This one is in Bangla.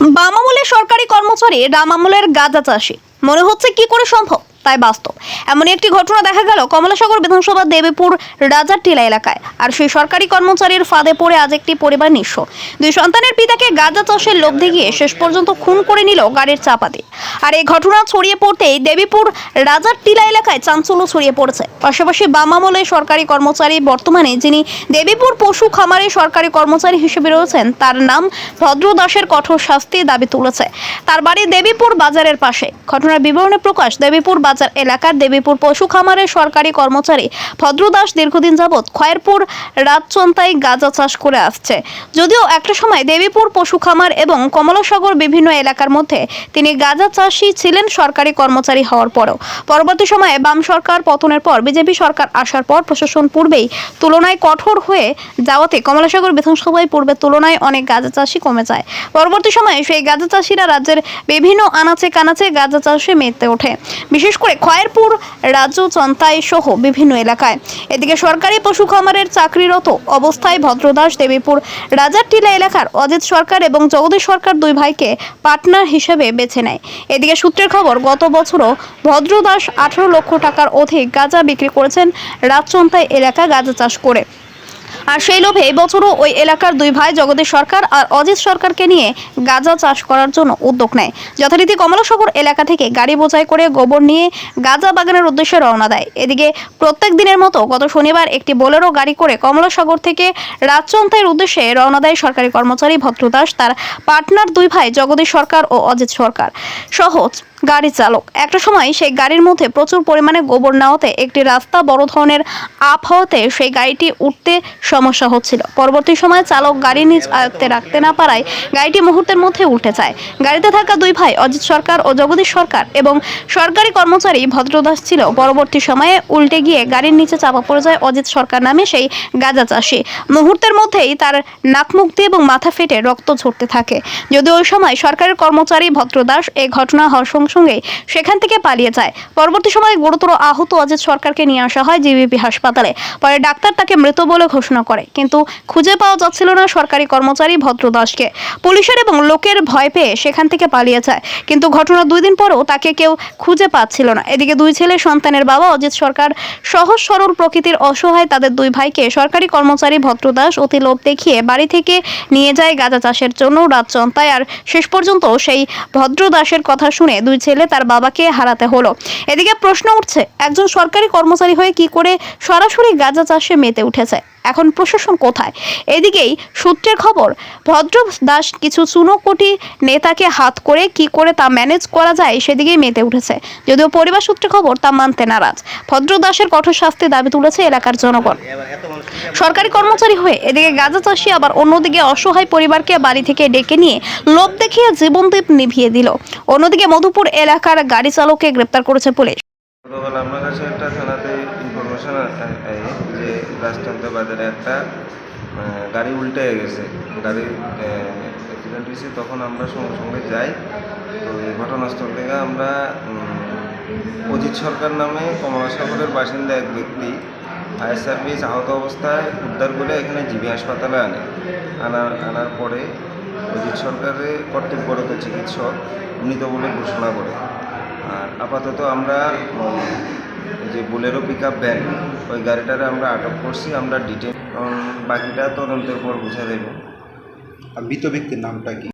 বাম আমলের সরকারি কর্মচারী রাম আমলের গাঁজা চাষী মনে হচ্ছে কি করে সম্ভব, তাই বাস্তব। এমনই একটি ঘটনা দেখা গেল কমলাসাগর বিধানসভা দেবীপুর রাজারটিলা এলাকায়। আর সেই সরকারি কর্মচারীর ফাঁদে পড়ে আজ একটি পরিবার নিঃস্ব। দুই সন্তানের পিতাকে গাঁজা চাষের লোভ দেখিয়ে শেষ পর্যন্ত খুন করে নিল গাড়ির চাপা দিয়ে। আর এই ঘটনা ছড়িয়ে পড়তেই দেবীপুর রাজারটিলা এলাকায় চাঞ্চল্য ছড়িয়ে পড়েছে। পাশাপাশি বাম আমলের সরকারি কর্মচারী বর্তমানে যিনি দেবীপুর পশু খামারে সরকারি কর্মচারী হিসেবে রয়েছেন, তার নাম ভদ্র দাসের কঠোর শাস্তির দাবি তুলেছে। তার বাড়ি দেবীপুর বাজারের পাশে। ঘটনার বিবরণে প্রকাশ, দেবীপুর বাজার এলাকার দেবীপুর পশু খামারের সরকারি কর্মচারী ভদ্র দাস দীর্ঘদিন যাবৎ খয়েরপুর রাজচন্তায় গাঁজা চাষ করে আসছে। যদিও একটা সময় দেবীপুর পশু খামার এবং কমলাসাগর বিভিন্ন এলাকার মধ্যে তিনি গাঁজা চাষী ছিলেন সরকারি কর্মচারী হওয়ার পরেও। পরবর্তী সময়ে বাম সরকার পতনের পর বিজেপি সরকার আসার পর প্রশাসন পূর্বেই তুলনায় কঠোর হয়ে যাওয়াতে কমলাসাগর বিধানসভায় পূর্বের তুলনায় অনেক গাঁজা চাষী কমে যায়। পরবর্তী সময়ে সেই গাঁজা চাষীরা রাজ্যের বিভিন্ন আনাচে কানাচে গাঁজা চাষে মেতে ওঠে, বিশেষ করে খয়েরপুর রাজচন্তায় সহ বিভিন্ন এলাকায়। এদিকে সরকারি পশু খামারের চাকরিরত অবস্থায় ভদ্রদাস দেবীপুর রাজারটিলা এলাকার অজিত সরকার এবং জগদীশ সরকার দুই ভাইকে পার্টনার হিসেবে বেছে নেয়। এদিকে সূত্রের খবর, গত বছরও ভদ্রদাস 18 লক্ষ টাকার অধিক গাঁজা বিক্রি করেছেন রাজচন্তায় এলাকা গাঁজা চাষ করে। আর সেই লোভে এবছরও ওই এলাকার দুই ভাই জগদীশ সরকার আর অজিত সরকারকে নিয়ে গাঁজা চাষ করার জন্য উদ্যোগ নেয়। যথারীতি কমলাসাগর এলাকা থেকে গাড়ি বোঝাই করে গোবর নিয়ে গাঁজা বাগানের উদ্দেশ্যে রওনা দেয়। এদিকে প্রত্যেক দিনের মতো গত শনিবার একটি বোলেরো গাড়ি করে কমলাসাগর থেকে রাজচন্তাইয়ের উদ্দেশ্যে রওনা দেয় সরকারি কর্মচারী ভদ্রদাস, তার পার্টনার দুই ভাই জগদীশ সরকার ও অজিত সরকার সহ গাড়ি চালক। একটা সময় সেই গাড়ির মধ্যে প্রচুর পরিমাণে গোবর নেওয়াতে একটি রাস্তা বড় ধরনের আপ হওয়াতে সেই গাড়িটি উঠতে সমস্যা হচ্ছিল। পরবর্তী সময়ে চালক গাড়ি নিজ আয়ত্তে রাখতে না পারায় গাড়িটি মুহূর্তের মধ্যে উল্টে যায়। গাড়িতে থাকা দুই ভাই অজিত সরকার ও জগদীশ সরকার এবং সরকারি কর্মচারী ভদ্রদাস ছিল। পরবর্তী সময়ে উল্টে গিয়ে গাড়ির নিচে চাপা পড়ে যায় অজিত সরকার নামে সেই গাঁজা চাষী। মুহূর্তের মধ্যেই তার নাক মুখ দিয়ে এবং মাথা ফেটে রক্ত ঝরতে থাকে। যদিও ওই সময় সরকারি কর্মচারী ভদ্রদাস এই ঘটনা হওয়ার সঙ্গে সেখান থেকে পালিয়ে যায়। পরবর্তী সময়ে গুরুতর আহত অজিত সরকারকে নিয়ে আসা হয় জিবিপি হাসপাতালে। পরে ডাক্তার তাকে মৃত বলে ঘোষণা করে, কিন্তু খুঁজে পাওয়া যাচ্ছিল না সরকারি কর্মচারী ভদ্রদাসকে। পুলিশের এবং লোকের ভয় পেয়ে সেখান থেকে পালিয়ে যায়, কিন্তু ঘটনার 2 দিন পরেও তাকে কেউ খুঁজে পাচ্ছিল না। এদিকে দুই ছেলে সন্তানের বাবা অজিত সরকার সহজ সরল প্রকৃতির অসহায় তাদের দুই ভাইকে সরকারি কর্মচারী ভদ্রদাস অতি লোভ দেখিয়ে বাড়ি থেকে নিয়ে যায় গাঁজা চাষের জন্য রাজচন্তায়। আর শেষ পর্যন্ত সেই ভদ্রদাসের কথা শুনে দুই ছেলে তার বাবাকে হারাতে হলো। এদিকে প্রশ্ন উঠছে, একজন সরকারি কর্মচারী হয়ে কি করে সরাসরি গাঁজা চাষে মেতে উঠেছে? এখন প্রশাসন কোথায়? এদিকেই সূত্রের খবর, ভদ্র দাস কিছু চুনোকটি নেতাকে হাত করে কি করে তা ম্যানেজ করা যায় সেদিকেই মেতে উঠেছে। যদিও পরিবার সূত্রে খবর তা মানতে নারাজ। ভদ্র দাসের কঠোর শাস্তি দাবি তুলেছে এলাকার জনগণ। সরকারি কর্মচারী হয়ে এদিকে গাঁজা চাষি, আবার অন্যদিকে অসহায় পরিবারকে বাড়ি থেকে ডেকে নিয়ে লোভ দেখিয়ে জীবনদীপ নিভিয়ে দিল। অন্যদিকে মধুপুর এলাকার গাড়ি চালককে গ্রেপ্তার করেছে পুলিশ। গতকাল আমার কাছে একটা থানাতে ইনফরমেশন যে রাজচন্দ্র বাজারে একটা গাড়ি উল্টে গেছে, গাড়ি অ্যাক্সিডেন্ট হয়েছে। তখন আমরা সঙ্গে সঙ্গে যাই। তো এই ঘটনাস্থল থেকে আমরা অজিত সরকার নামে কমলাসাগরের বাসিন্দা এক ব্যক্তি ফায়ার সার্ভিস আহত অবস্থায় উদ্ধার করে এখানে জিবি হাসপাতালে আনার পরে অজিত সরকারের কর্তব্যরত চিকিৎসক মৃত বলে ঘোষণা করে। আর আপাতত আমরা যে বোলেরো পিকআপ ভ্যান, ওই গাড়িটারে আমরা আটক করছি। আমরা ডিটেন, বাকিটা তদন্তের পর বুঝা দেব। আর মৃত ব্যক্তির নামটা কি?